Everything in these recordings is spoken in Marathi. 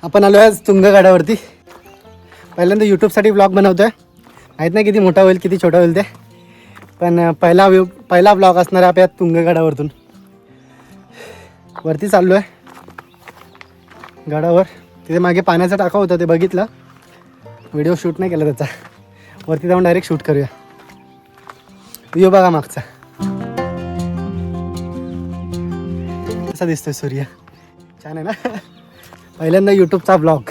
आपण आलो आज तुंगगडावरती. पहिल्यांदा यूट्यूबसाठी ब्लॉग बनवतो आहे. माहीत नाही किती मोठा होईल किती छोटा होईल ते, पण पहिला ब्लॉग असणार आहे आपल्या तुंगगडावरतून. वरती चाललो आहे गडावर. तिथे मागे पाण्याचा टाका होता ते बघितलं, व्हिडिओ शूट नाही केला त्याचा. वरती जाऊन डायरेक्ट शूट करूया. व्ह्यू बघा मागचा कसा दिसतोय सूर्य, छान आहे ना. पहिल्यांदा यूट्यूबचा ब्लॉग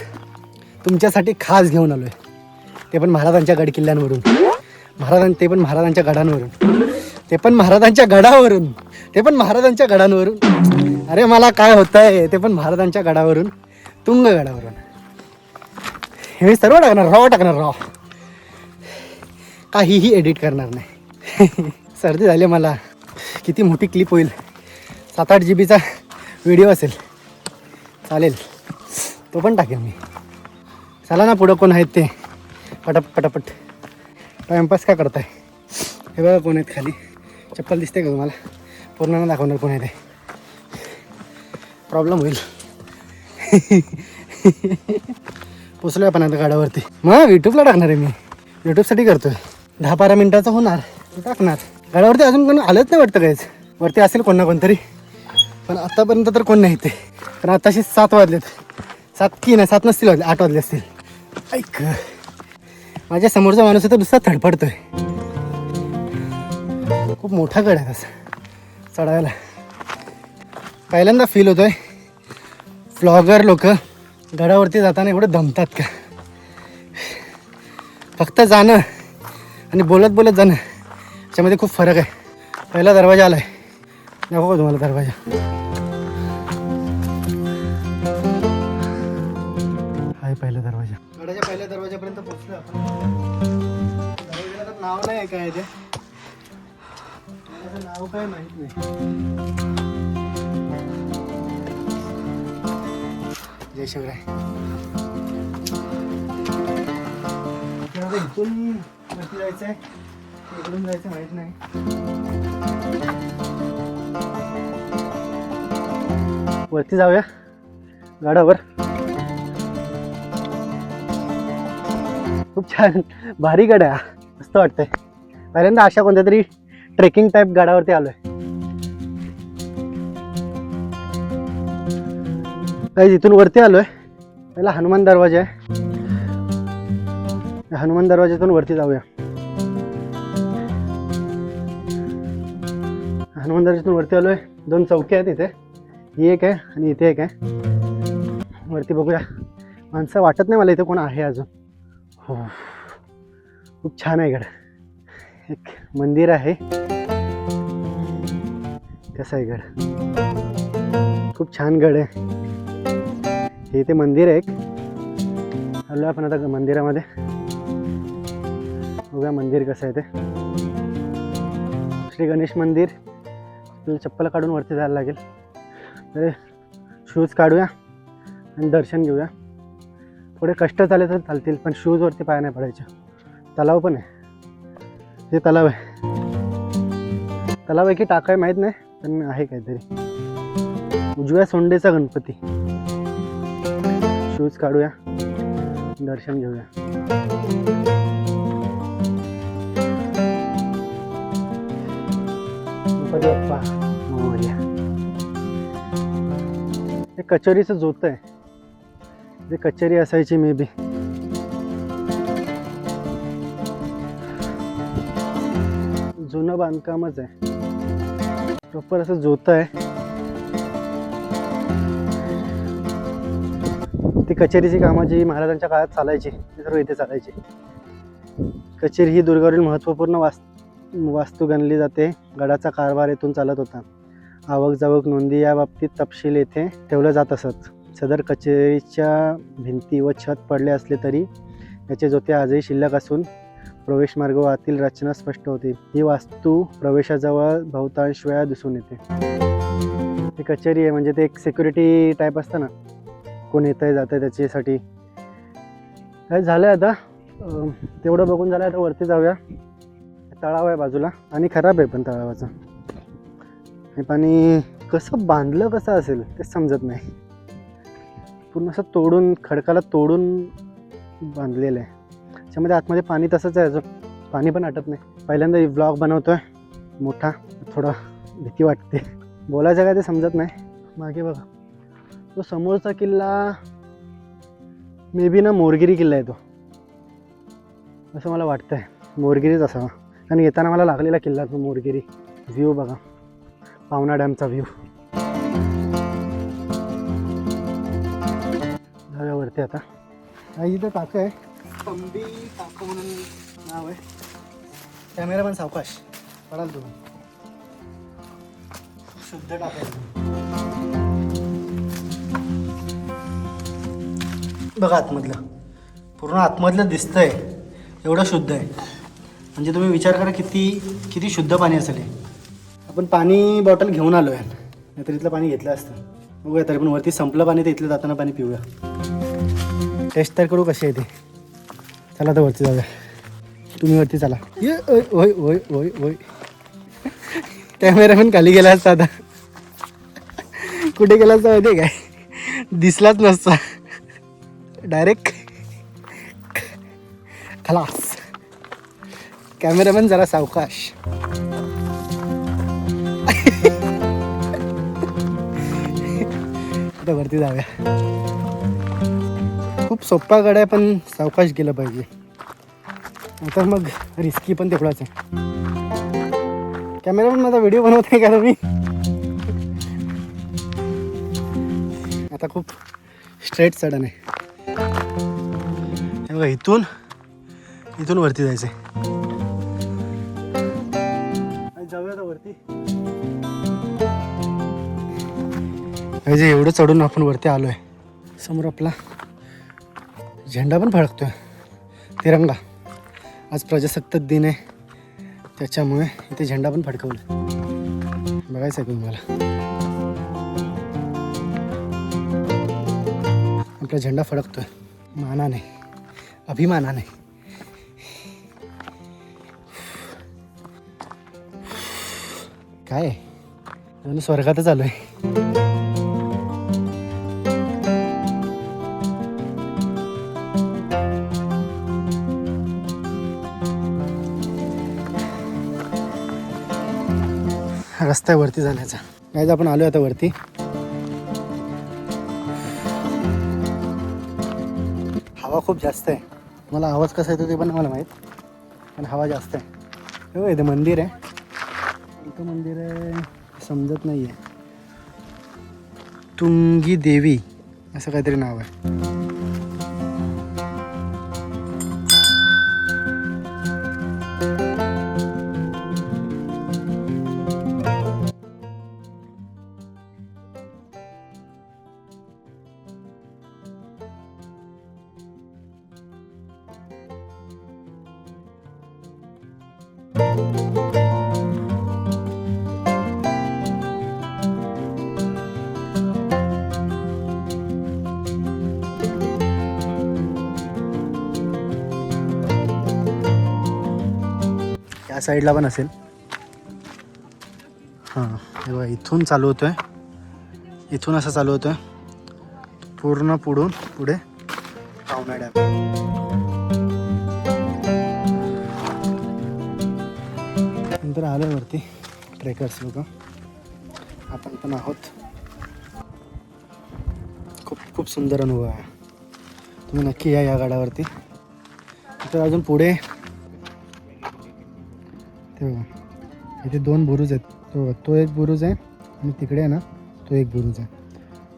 तुमच्यासाठी खास घेऊन आलो आहे, ते पण महाराजांच्या गड किल्ल्यांवरून. ते पण महाराजांच्या गडांवरून, ते पण महाराजांच्या गडावरून, ते पण महाराजांच्या गडांवरून. अरे मला काय होतं आहे, ते पण महाराजांच्या गडावरून, तुंगगडावरून. हे मी सर्व टाकणार रॉ, काहीही एडिट करणार नाही. सर्दी झाली मला. किती मोठी क्लिप होईल, 7-8 GB व्हिडिओ असेल, चालेल तो पण टाकेल मी. चला ना पुढं कोण आहेत ते पटापट. टाइमपास का करताय? हे बघा कोण आहेत खाली. चप्पल दिसते का तुम्हाला? पूर्ण ना दाखवणार कोण आहे ते, प्रॉब्लेम होईल. पोचलो आपण आता गडावरती. मग यूट्यूबला टाकणार आहे मी, यूट्यूबसाठी करतोय. 10-12 मिनटाचं होणार, टाकणार. गडावरती अजून कोण आलंच नाही वाटतं काहीच. वरती असेल कोण ना कोणतरी, पण आत्तापर्यंत तर कोण नाही ते. कारण आताशी 7 वाजलेत. 7 नसतील वाजले, 8 वाजले असतील. ऐक, माझ्या समोरचा माणूस आहे तर दुसरा थडपडतोय. खूप मोठा गड आहे तसं चढायला. पहिल्यांदा फील होतोय व्लॉगर लोक गडावरती जाताना एवढं दमतात का. फक्त जाणं आणि बोलत जाणं याच्यामध्ये खूप फरक आहे. पहिला दरवाजा आलाय, नको तुम्हाला दरवाजा. हाय पहिला दरवाजा. गडाच्या पहिल्या दरवाजापर्यंत पोहोचलो आपण. दरवाजाला तर नाव नाही आहे काय ते, त्याचं नाव काय माहित नाही. जय शिवराय. इथून वरती जायचं आहे, इकडून जायचं माहित नाही. वरती जाऊया गडावर. खूप छान भारी गड आहे, मस्त वाटतंय. पहिल्यांदा अशा कोणत्या तरी ट्रेकिंग टाईप गडावरती आलोय. काही इथून वरती आलोय. पहिला हनुमान दरवाजा आहे, हनुमान दरवाजातून वरती जाऊया. हनुमान दरवाजातून वरती आलोय. 2 चौक्या आहेत इथे, ही एक आहे आणि इथे एक आहे. वरती बघूया. माणसं वाटत नाही मला इथे कोण आहे अजून. हो, खूप छान आहे गड. एक मंदिर आहे. कसं आहे गड, खूप छान गड आहे. हे इथे मंदिर आहे एक. आलो आपण आता मंदिरामध्ये. बघूया मंदिर कसं आहे ते. श्री गणेश मंदिर. आपल्याला चप्पल काढून वरती जायला लागेल. तर शूज काढूया आणि दर्शन घेऊया. थोडे कष्ट झाले तर चालतील, पण शूजवरती पाय नाही पडायचे. तलाव पण आहे, हे तलाव आहे. तलाव आहे की टाका आहे माहीत नाही, पण आहे काहीतरी. उजव्या सोंडेचा गणपती. शूज काढूया, दर्शन घेऊया. गणपती बाप्पा मोरया. हे कचोरीचं जोत आहे, जे कचेरी असायची मे बी. जुनं बांधकामच आहे, प्रॉपर असं जोत आहे. ती कचेरीची कामं जी महाराजांच्या काळात चालायची ती सर्व इथे चालायची. कचेरी ही दुर्गावरील महत्त्वपूर्ण वास्तू गणली जाते. गडाचा कारभार येथून चालत होता. आवक जावक नोंदी या बाबतीत तपशील येथे ठेवलं जात असत. सदर कचेरीच्या भिंती व छत पडले असले तरी याचे जोते आजही शिल्लक असून प्रवेशमार्ग व आतील रचना स्पष्ट होती. ही वास्तू प्रवेशाजवळ बहुतांश वेळा दिसून येते. ही कचेरी आहे म्हणजे ते एक सिक्युरिटी टाईप असतं ना, कोण येतंय जातंय त्याच्यासाठी. काय झालं आहे आता, तेवढं बघून झालं. आता वरती जाऊया. तळाव आहे बाजूला आणि खराब आहे पण तळावाचं. हे पाणी कसं बांधलं कसं असेल ते समजत नाही. पूर्ण असं तोडून, खडकाला तोडून बांधलेलं आहे. त्याच्यामध्ये आतमध्ये पाणी तसंच आहे, अजून पाणी पण आटत नाही. पहिल्यांदा व्लॉग बनवतोय मोठा, थोडा भीती वाटते, बोलायचं काय ते समजत नाही. मागे बघा, तो समोरचा किल्ला मे बी ना मोरगिरी किल्ला आहे तो, असं मला वाटतंय. मोरगिरीच असावा, कारण येताना मला लागलेला किल्ला तो मोरगिरी. व्ह्यू बघा, पावना डॅमचा व्ह्यू. जाऊयावरती आता. इथं काका आहे, पंबी काका म्हणून नाव आहे. कॅमेरा पण सावकाश पडाल तुम्ही, शुद्ध टाकायचं. बघा आतमधलं, पूर्ण आतमधलं दिसतंय, एवढं शुद्ध आहे. म्हणजे तुम्ही विचार करा किती शुद्ध पाणी असेल हे. आपण पाणी बॉटल घेऊन आलो आहे, नाहीतर इथलं पाणी घेतलं असतं. बघूया तरी पण वरती संपलं पाणी, तर इथलं जाताना पाणी पिऊया. टेस्ट तर करू कशी आहे ते. चला तर वरती जाऊया. तुम्ही वरती चला. ये ओय ओय ओय ओय. कॅमेरा पण खाली गेला असता आता. कुठे गेला असता माहिती काय, दिसलाच नसता. डायरेक्ट खलास. कॅमेरामॅन जरा सावकाश. आता वरती जाऊया. खूप सोप्पा गड आहे, पण सावकाश गेलं पाहिजे. आता मग रिस्की पण तेवढाच आहे. कॅमेरामॅन माझा व्हिडिओ बनवत आहे का तुम्ही? आता खूप स्ट्रेट चढण आहे. हे बघा, इथून वरती जायचं आहे. जाऊया आता वरती. एवढं चढून आपण वरती आलोय. समोर आपला झेंडा पण फडकतोय, तिरंगा. आज प्रजासत्ताक दिन आहे, त्याच्यामुळे इथे झेंडा पण फडकवला. बघायचं आहे तुम्हाला. आपला झेंडा फडकतोय मानाने, अभिमानाने. काय जणू स्वर्गातच आलोय. रस्ता आहे वरती जाण्याचा. गाईज आपण आलोय आता वरती. हवा खूप जास्त आहे. मला आवाज कसा येतो ते पण मला माहीत, पण हवा जास्त आहे. हो, इथं मंदिर आहे. इथं मंदिर आहे समजत नाही आहे. तुंगी देवी असं काहीतरी नाव आहे. या साईडला पण असेल. हां, हे बघा, इथून चालू होतोय, इथून असं चालू होतोय पूर्ण पुढे पावना डॅम. नंतर आलोय वरती. ट्रेकर्स लोक आपण पण आहोत. खूप सुंदर अनुभव आहे. तुम्ही नक्की या गडावरती. तर अजून पुढे ते बघा, इथे 2 बुरुज आहेत. तो एक बुरुज आहे आणि तिकडे आहे ना तो एक बुरुज आहे.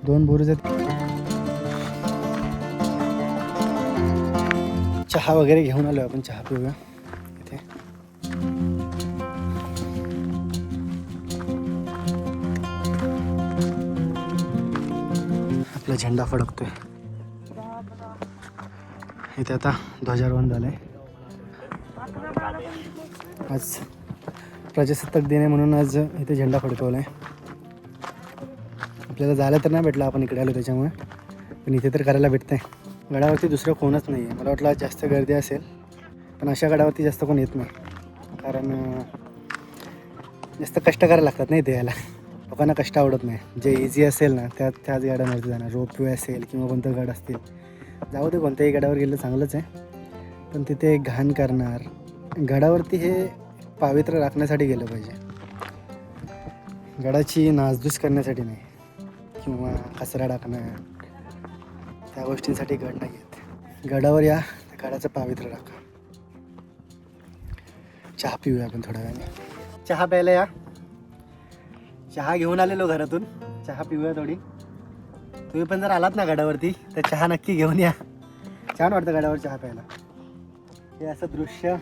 2 बुरुज आहेत. चहा वगैरे घेऊन आलो आपण, चहा पिऊया इथे. आपला झेंडा फडकतोय इथे. आता ध्वजारोहण झालंय. आज प्रजासत्ताक दिन आहे म्हणून आज इथे झेंडा फडकवला आहे. आपल्याला जायला तर नाही भेटलं, आपण इकडे आलो त्याच्यामुळे, पण इथे तर करायला भेटतंय. गडावरती दुसरं कोणच नाही आहे. मला वाटलं जास्त गर्दी असेल, पण अशा गडावरती जास्त कोण येत नाही, कारण जास्त कष्ट करायला लागतात नाही इथे यायला. लोकांना कष्ट आवडत नाही. जे इझी असेल ना त्याच गाड्यांवरती जाणार. रोपवे असेल किंवा कोणतं गड असतील, जाऊ दे कोणत्याही गडावर गेलं चांगलंच आहे. पण तिथे घाण करणार, गडावरती हे पावित्र्य राखण्यासाठी गेलं पाहिजे, गडाची नासधूस करण्यासाठी नाही किंवा कचरा टाकणं, त्या गोष्टींसाठी गड नाही आहेत. गडावर या, गडाचं पावित्र्य राखा. चहा पिऊया आपण थोड्या वेळाने. चहा प्यायला या. चहा घेऊन आलेलो घरातून, चहा पिऊया थोडी. तुम्ही पण जर आलात ना गडावरती तर चहा नक्की घेऊन या. छान वाटतं गडावर चहा प्यायला. हे असं दृश्य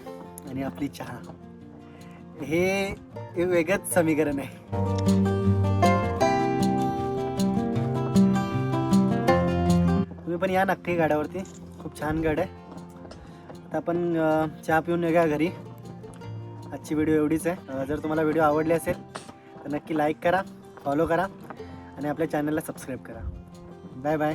आणि आपली चहा, हे वेगळंच समीकरण आहे. तुम्ही पण या नक्की गडावरती, खूप छान गड आहे. आता आपण चहा पिऊन निघूया घरी. आजची व्हिडिओ एवढीच आहे. जर तुम्हाला व्हिडिओ आवडली असेल तर नक्की लाईक करा, फॉलो करा आणि आपल्या चॅनलला सबस्क्राईब करा. Bye bye.